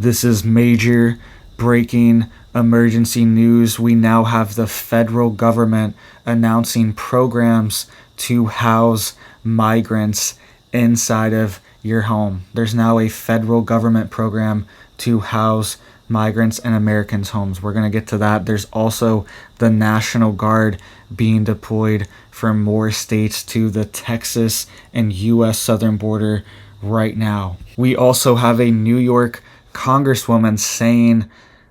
This is major breaking emergency news. We now have the federal government announcing programs to house migrants inside of your home. There's now a federal government program to house migrants in Americans' homes. We're going to get to that. There's also the National Guard being deployed from more states to the Texas and U.S. southern border right now. We also have a New York Congresswoman saying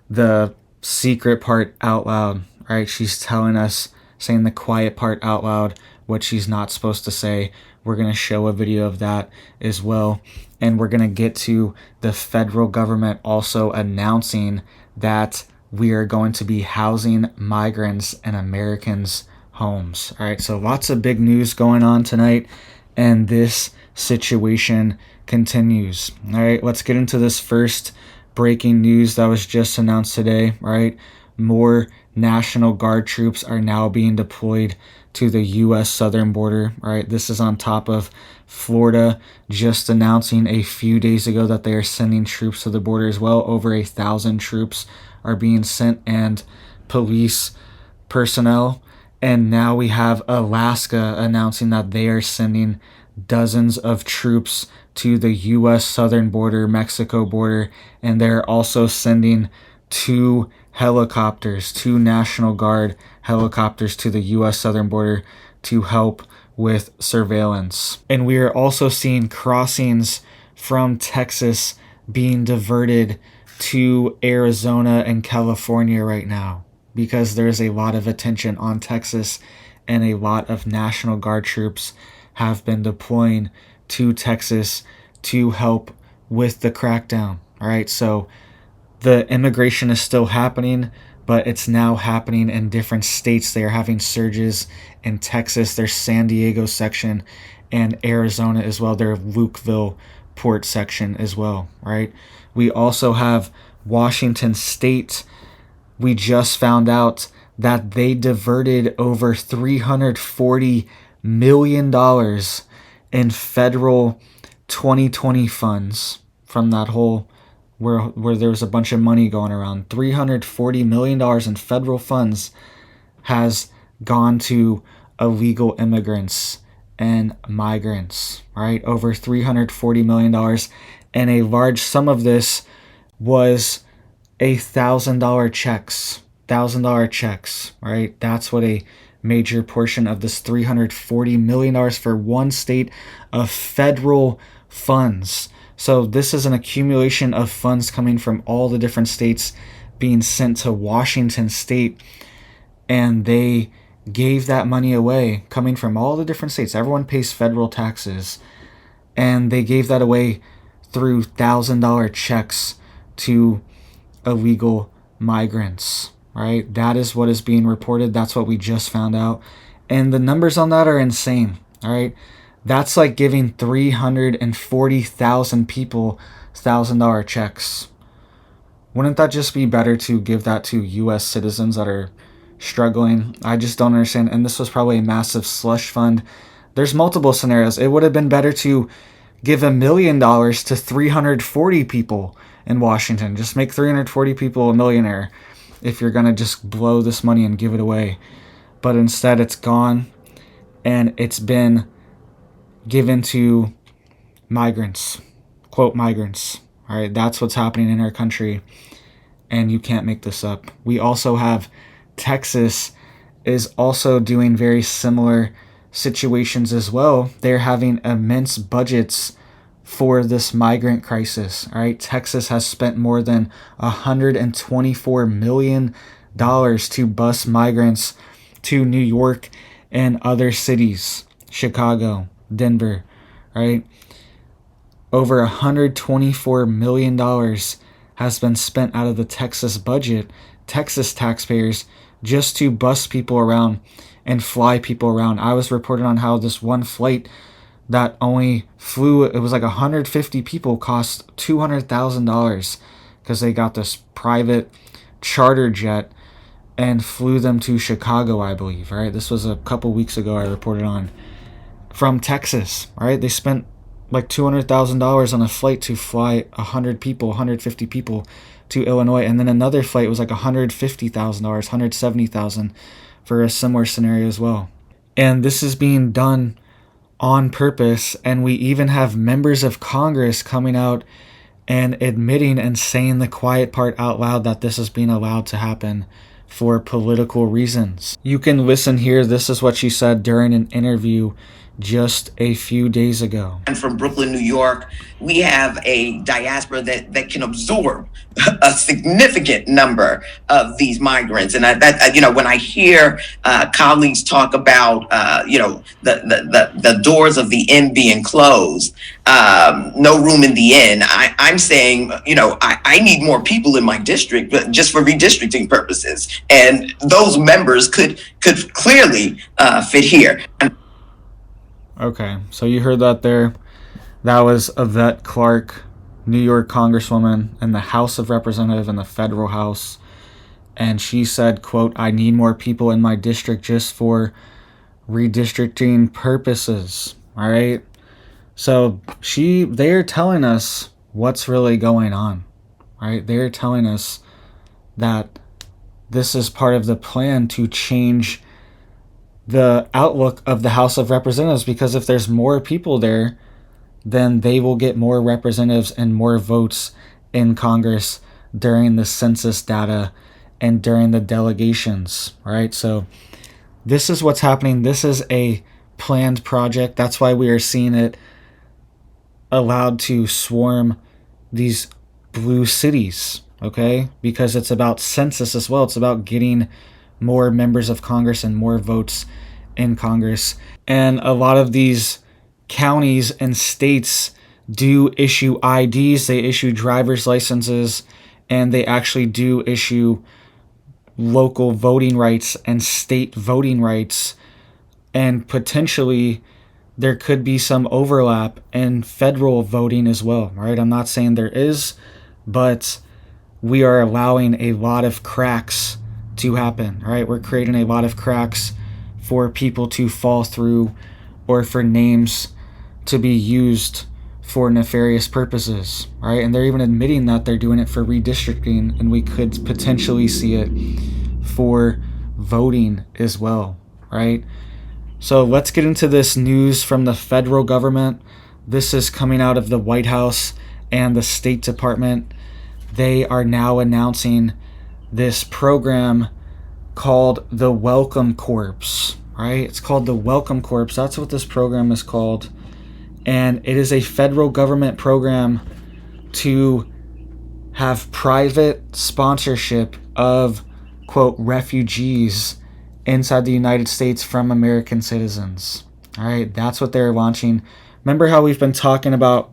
the secret part out loud, right? She's telling us, saying the quiet part out loud, what she's not supposed to say. We're going to show a video of that as well. And we're going to get to the federal government also announcing that we are going to be housing migrants in Americans' homes. All right, so lots of big news going on tonight, and this situation continues. All right, let's get into this first breaking news that was just announced today. Right, more National Guard troops are now being deployed to the U.S. southern border. Right, this is on top of Florida just announcing a few days ago that they are sending troops to the border as well. Over 1,000 troops are being sent and police personnel. And now we have Alaska announcing that they are sending dozens of troops to the U.S. southern border, Mexico border, and they're also sending two National Guard helicopters to the U.S. southern border to help with surveillance. And we are also seeing crossings from Texas being diverted to Arizona and California right now, because there's a lot of attention on Texas, and a lot of National Guard troops have been deploying to Texas to help with the crackdown. All right, so the immigration is still happening, but it's now happening in different states. They are having surges in Texas, their San Diego section, and Arizona as well, their Lukeville port section as well. Right, we also have Washington State. We just found out that they diverted over $340 million in federal 2020 funds from that whole where there was a bunch of money going around. $340 million in federal funds has gone to illegal immigrants and migrants, right? Over $340 million. And a large sum of this was $1,000 checks, right? That's what a major portion of this $340 million for one state of federal funds. So this is an accumulation of funds coming from all the different states being sent to Washington State, and they gave that money away, coming from all the different states. Everyone pays federal taxes, and they gave that away through $1,000 checks to illegal migrants, right? That is what is being reported. That's what we just found out. And the numbers on that are insane, all right? That's like giving 340,000 people $1,000 checks. Wouldn't that just be better to give that to U.S. citizens that are struggling? I just don't understand. And this was probably a massive slush fund. There's multiple scenarios. It would have been better to give $1 million to 340 people in Washington. Just make 340 people a millionaire if you're going to just blow this money and give it away. But instead, it's gone, and it's been given to migrants, quote migrants. All right, that's what's happening in our country, and you can't make this up. We also have Texas is also doing very similar situations as well. They're having immense budgets for this migrant crisis. All right, Texas has spent more than $124 million to bus migrants to New York and other cities, Chicago, Denver, right? Over $124 million has been spent out of the Texas budget, Texas taxpayers, just to bus people around and fly people around. I was reported on how this one flight that only flew, it was like 150 people, cost $200,000 because they got this private charter jet and flew them to Chicago, I believe, right? This was a couple weeks ago I reported on. From Texas, right? They spent like $200,000 on a flight to fly 100 people, 150 people to Illinois, and then another flight was like $150,000, $170,000 for a similar scenario as well. And this is being done on purpose, and we even have members of Congress coming out and admitting and saying the quiet part out loud that this is being allowed to happen for political reasons. You can listen here. This is what she said during an interview just a few days ago. And from Brooklyn, New York, we have a diaspora that can absorb a significant number of these migrants. And when I hear colleagues talk about, the doors of the inn being closed, no room in the inn, I'm saying, I need more people in my district, but just for redistricting purposes. And those members could clearly fit here. Okay, so you heard that there. That was Yvette Clarke, New York Congresswoman in the House of Representatives in the federal House. And she said, quote, "I need more people in my district just for redistricting purposes." All right. So they're telling us what's really going on. Right? They're telling us that this is part of the plan to change the outlook of the House of Representatives, because if there's more people there, then they will get more representatives and more votes in Congress during the census data and during the delegations, right? So this is what's happening. This is a planned project. That's why we are seeing it allowed to swarm these blue cities, okay? Because it's about census as well. It's about getting more members of Congress and more votes in Congress. And a lot of these counties and states do issue IDs, they issue driver's licenses, and they actually do issue local voting rights and state voting rights. And potentially there could be some overlap in federal voting as well, right? I'm not saying there is, but we are allowing a lot of cracks to happen, right? We're creating a lot of cracks for people to fall through or for names to be used for nefarious purposes, right? And they're even admitting that they're doing it for redistricting, and we could potentially see it for voting as well, right? So let's get into this news from the federal government. This is coming out of the White House and the State Department. They are now announcing this program called the Welcome Corps, right? It's called the Welcome Corps. That's what this program is called. And it is a federal government program to have private sponsorship of, quote, refugees inside the United States from American citizens. All right, that's what they're launching. Remember how we've been talking about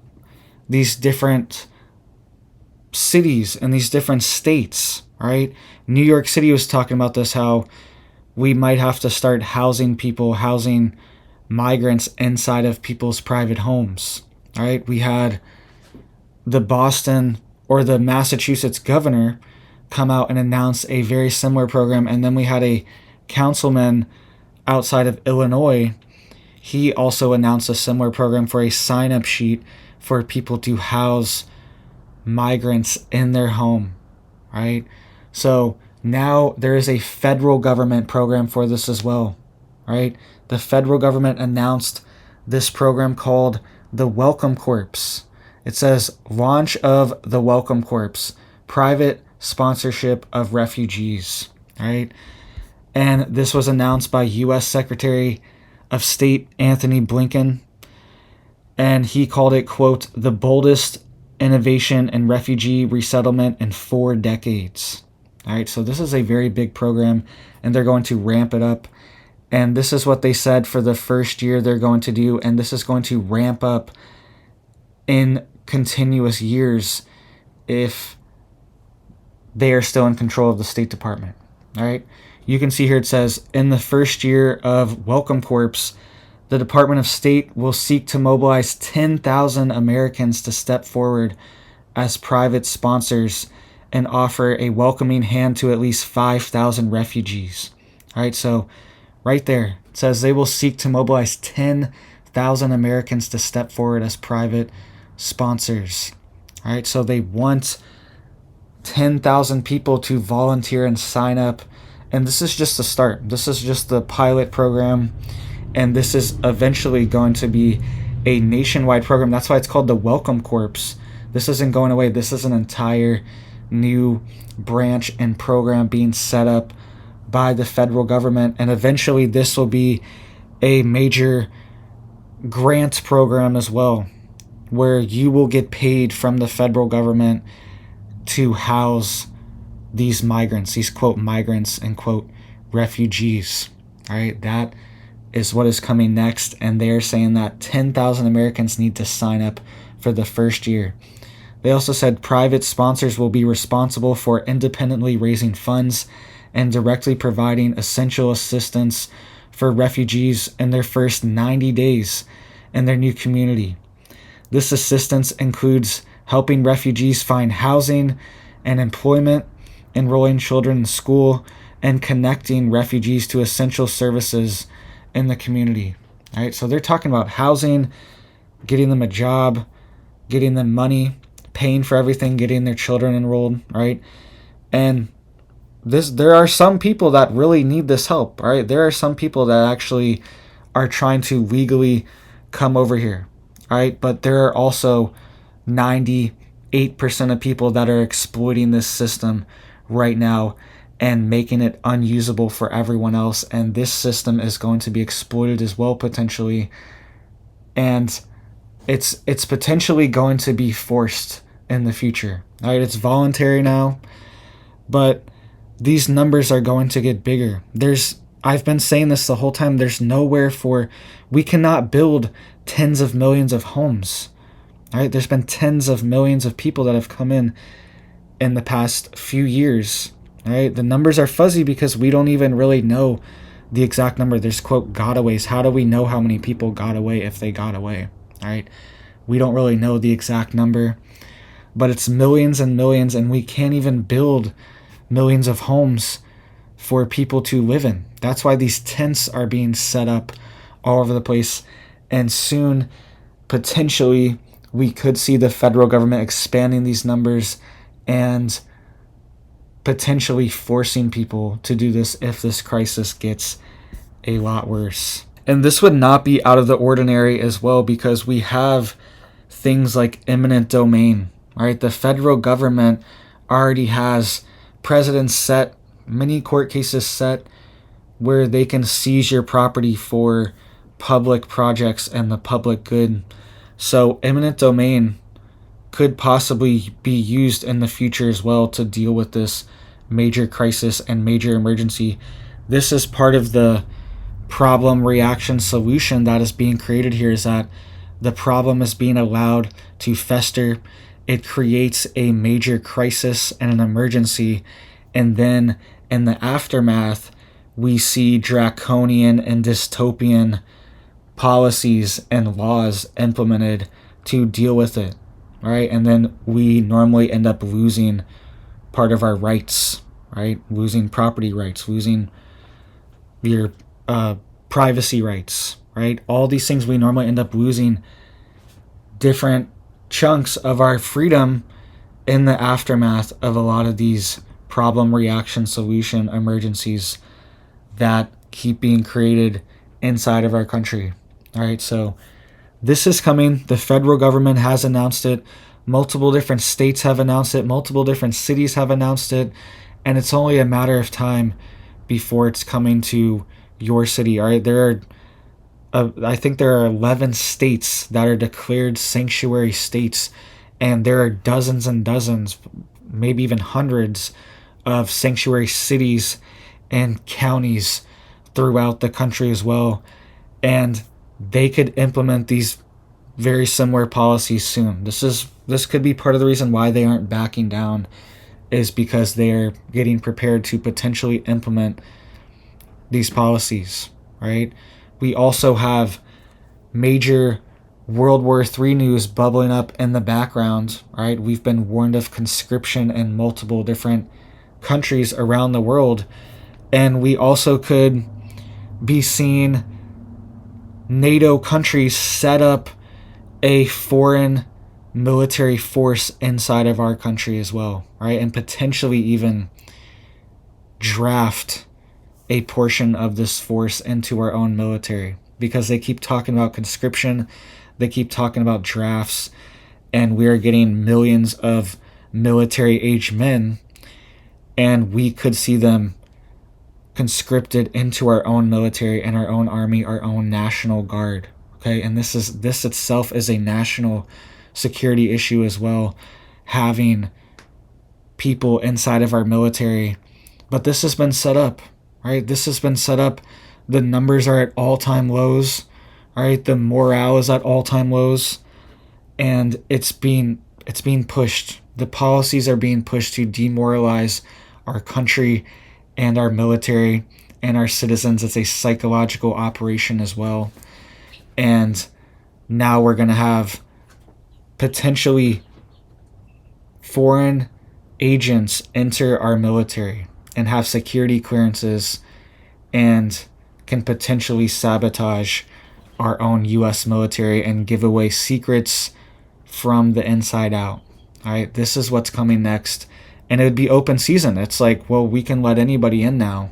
these different cities and these different states, right? New York City was talking about this, how we might have to start housing migrants inside of people's private homes, right? We had the Boston or the Massachusetts governor come out and announce a very similar program, and then we had a councilman outside of Illinois. He also announced a similar program for a sign-up sheet for people to house migrants in their home, right? So now there is a federal government program for this as well, right? The federal government announced this program called the Welcome Corps. It says launch of the Welcome Corps, private sponsorship of refugees, right? And this was announced by U.S. Secretary of State Anthony Blinken, and he called it, quote, the boldest innovation in refugee resettlement in 4 decades. All right, so this is a very big program, and they're going to ramp it up. And this is what they said for the first year they're going to do, and this is going to ramp up in continuous years if they are still in control of the State Department. All right, you can see here it says, in the first year of Welcome Corps, the Department of State will seek to mobilize 10,000 Americans to step forward as private sponsors and offer a welcoming hand to at least 5,000 refugees. All right, so right there, it says they will seek to mobilize 10,000 10,000 Americans to step forward as private sponsors. All right, so they want 10,000 people to volunteer and sign up. And this is just the start. This is just the pilot program. And this is eventually going to be a nationwide program. That's why it's called the Welcome Corps. This isn't going away. This is an entire new branch and program being set up by the federal government. And eventually this will be a major grant program as well, where you will get paid from the federal government to house these migrants, these quote migrants and quote refugees. All right, that is what is coming next. And they're saying that 10,000 Americans need to sign up for the first year. They also said private sponsors will be responsible for independently raising funds and directly providing essential assistance for refugees in their first 90 days in their new community. This assistance includes helping refugees find housing and employment, enrolling children in school, and connecting refugees to essential services in the community. All right, so they're talking about housing, getting them a job, getting them money, paying for everything, getting their children enrolled, right? And there are some people that really need this help, right? There are some people that actually are trying to legally come over here, right? But there are also 98% of people that are exploiting this system right now and making it unusable for everyone else. And this system is going to be exploited as well, potentially. And it's potentially going to be forced in the future. All right, it's voluntary now, but these numbers are going to get bigger. I've been saying this the whole time, we cannot build tens of millions of homes. All right, there's been tens of millions of people that have come in the past few years. All right, the numbers are fuzzy because we don't even really know the exact number. There's quote gotaways. How do we know how many people got away if they got away? All right, we don't really know the exact number, but it's millions and millions, and we can't even build millions of homes for people to live in. That's why these tents are being set up all over the place. And soon, potentially, we could see the federal government expanding these numbers and potentially forcing people to do this if this crisis gets a lot worse. And this would not be out of the ordinary as well, because we have things like eminent domain, right? The federal government already has precedents set, many court cases set, where they can seize your property for public projects and the public good. So eminent domain could possibly be used in the future as well to deal with this major crisis and major emergency. This is part of the problem reaction solution that is being created here, is that the problem is being allowed to fester. It creates a major crisis and an emergency, and then in the aftermath we see draconian and dystopian policies and laws implemented to deal with it, right? And then we normally end up losing part of our rights, right? Losing property rights, losing your privacy rights, right? All these things, we normally end up losing different chunks of our freedom in the aftermath of a lot of these problem reaction solution emergencies that keep being created inside of our country. All right, so this is coming. The federal government has announced it. Multiple different states have announced it. Multiple different cities have announced it. And it's only a matter of time before it's coming to your city. All right, I think there are 11 states that are declared sanctuary states, and there are dozens and dozens, maybe even hundreds of sanctuary cities and counties throughout the country as well. And they could implement these very similar policies soon. This could be part of the reason why they aren't backing down, is because they're getting prepared to potentially implement these policies, right? We also have major World War III news bubbling up in the background, right? We've been warned of conscription in multiple different countries around the world. And we also could be seeing NATO countries set up a foreign military force inside of our country as well, right? And potentially even draft a portion of this force into our own military, because they keep talking about conscription, they keep talking about drafts, and we are getting millions of military age men, and we could see them conscripted into our own military and our own army, our own national guard. Okay, and this itself is a national security issue as well, having people inside of our military. But this has been set up, right? This has been set up. The numbers are at all-time lows, right? The morale is at all-time lows, and it's being pushed. The policies are being pushed to demoralize our country and our military and our citizens. It's a psychological operation as well. And now we're going to have potentially foreign agents enter our military and have security clearances and can potentially sabotage our own U.S. military and give away secrets from the inside out. All right, this is what's coming next. And it would be open season. It's like, well, we can let anybody in now.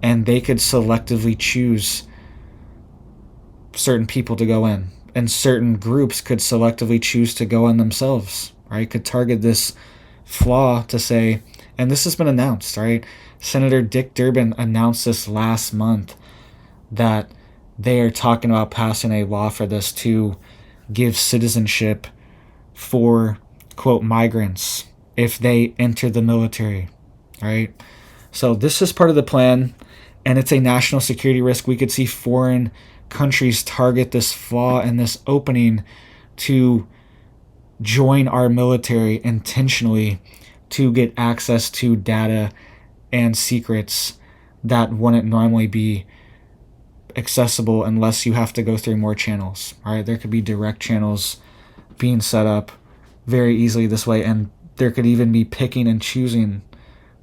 And they could selectively choose certain people to go in. And certain groups could selectively choose to go in themselves, right? Could target this flaw to say, and this has been announced, right? Senator Dick Durbin announced this last month that they are talking about passing a law for this to give citizenship for, quote, migrants if they enter the military, right? So this is part of the plan, and it's a national security risk. We could see foreign countries target this flaw and this opening to join our military intentionally to get access to data and secrets that wouldn't normally be accessible unless you have to go through more channels. All right, there could be direct channels being set up very easily this way, and there could even be picking and choosing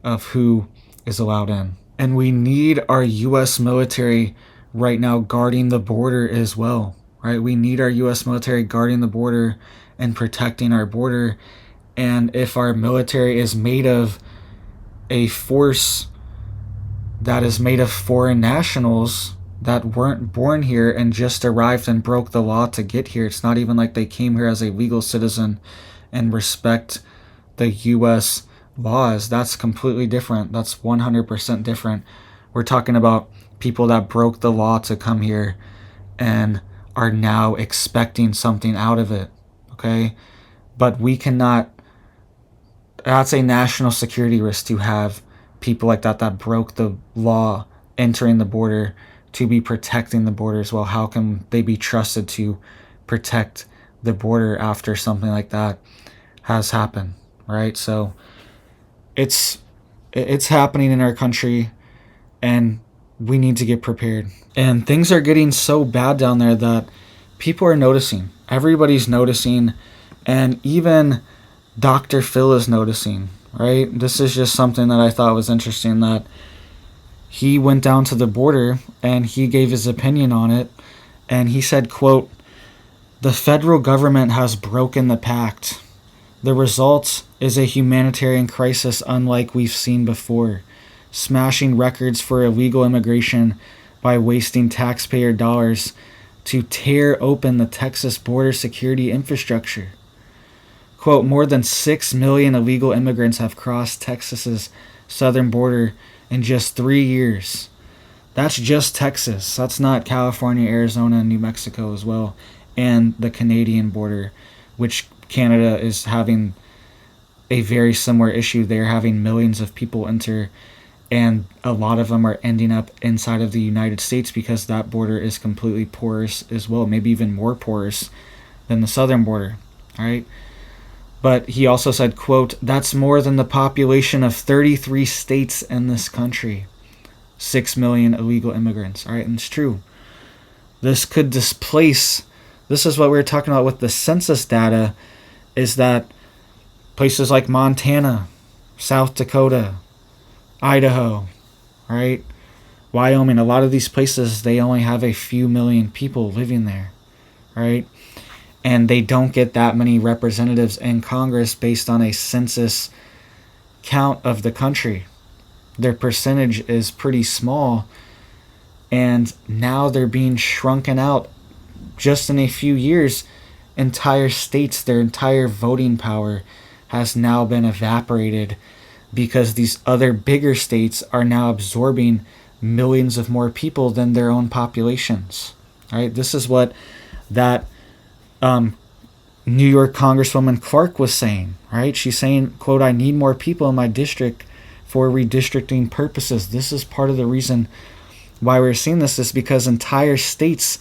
of who is allowed in. And we need our U.S. military right now guarding the border as well, right? We need our U.S. military guarding the border and protecting our border. And if our military is made of a force that is made of foreign nationals that weren't born here and just arrived and broke the law to get here, it's not even like they came here as a legal citizen and respect the U.S. laws. That's completely different. That's 100% different. We're talking about people that broke the law to come here and are now expecting something out of it, okay? But we cannot, that's a national security risk to have people like that broke the law entering the border to be protecting the border as well. How can they be trusted to protect the border after something like that has happened, right? So it's happening in our country, and we need to get prepared. And things are getting so bad down there that people are noticing. Everybody's noticing, and even Dr. Phil is noticing, right? This is just something that I thought was interesting, that he went down to the border and he gave his opinion on it, and he said, quote, "The federal government has broken the pact. The result is a humanitarian crisis unlike we've seen before, smashing records for illegal immigration by wasting taxpayer dollars to tear open the Texas border security infrastructure. Quote, more than 6 million illegal immigrants have crossed Texas's southern border in just 3 years. That's just Texas. That's not California, Arizona, and New Mexico as well, and the Canadian border, which Canada is having a very similar issue. They're having millions of people enter, and a lot of them are ending up inside of the United States because that border is completely porous as well, maybe even more porous than the southern border, all right? But he also said, quote, "That's more than the population of 33 states in this country. 6 million illegal immigrants." All right, and it's true. This could displace, this is what we were talking about with the census data, is that places like Montana, South Dakota, Idaho, right, Wyoming, a lot of these places, they only have a few million people living there, right? And they don't get that many representatives in Congress based on a census count of the country. Their percentage is pretty small, and now they're being shrunken out just in a few years. Entire states, their entire voting power has now been evaporated because these other bigger states are now absorbing millions of more people than their own populations. Right? This is what that New York Congresswoman Clark was saying. Right? She's saying, quote, "I need more people in my district for redistricting purposes." This is part of the reason why we're seeing this, is because entire states,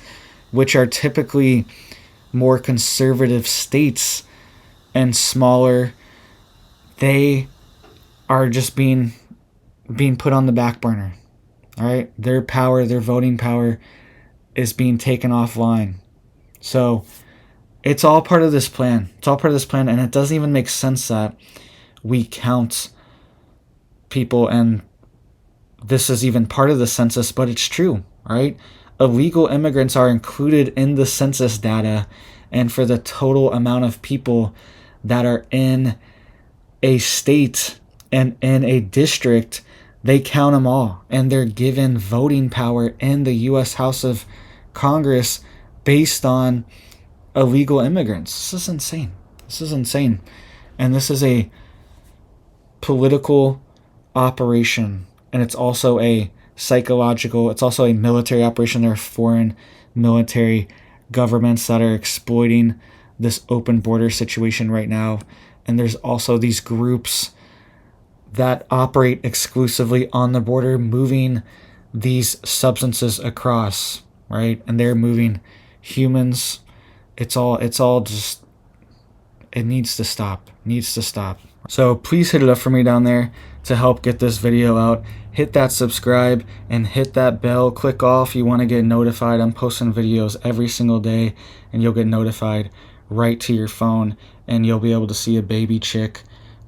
which are typically more conservative states and smaller, they are just being put on the back burner. All right, their power, their voting power, is being taken offline. So it's all part of this plan. It's all part of this plan, and it doesn't even make sense that we count people and this is even part of the census, but it's true, right? Illegal immigrants are included in the census data, and for the total amount of people that are in a state and in a district, they count them all, and they're given voting power in the U.S. House of Congress based on illegal immigrants. This is insane. This is insane. And this is a political operation, and it's also a psychological, it's also a military operation. There are foreign military governments that are exploiting this open border situation right now, and there's also these groups that operate exclusively on the border, moving these substances across, right? And they're moving humans. It's all just, it needs to stop. Needs to stop. So please hit it up for me down there to help get this video out. Hit that subscribe and hit that bell. Click all if you want to get notified. I'm posting videos every single day, and you'll get notified right to your phone, and you'll be able to see a baby chick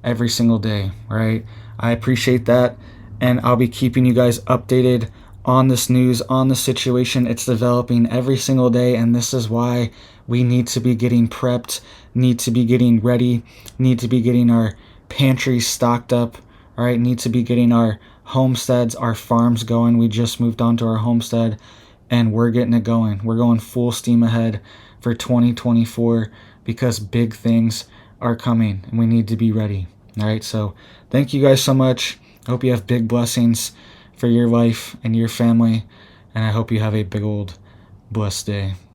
every single day, right? I appreciate that, and I'll be keeping you guys updated on this news, on the situation. It's developing every single day, and this is why we need to be getting prepped, need to be getting ready, need to be getting our pantries stocked up, all right, need to be getting our homesteads, our farms going. We just moved on to our homestead, and we're getting it going. We're going full steam ahead for 2024 because big things are coming, and we need to be ready, all right? So thank you guys so much. I hope you have big blessings for your life and your family, and I hope you have a big old blessed day.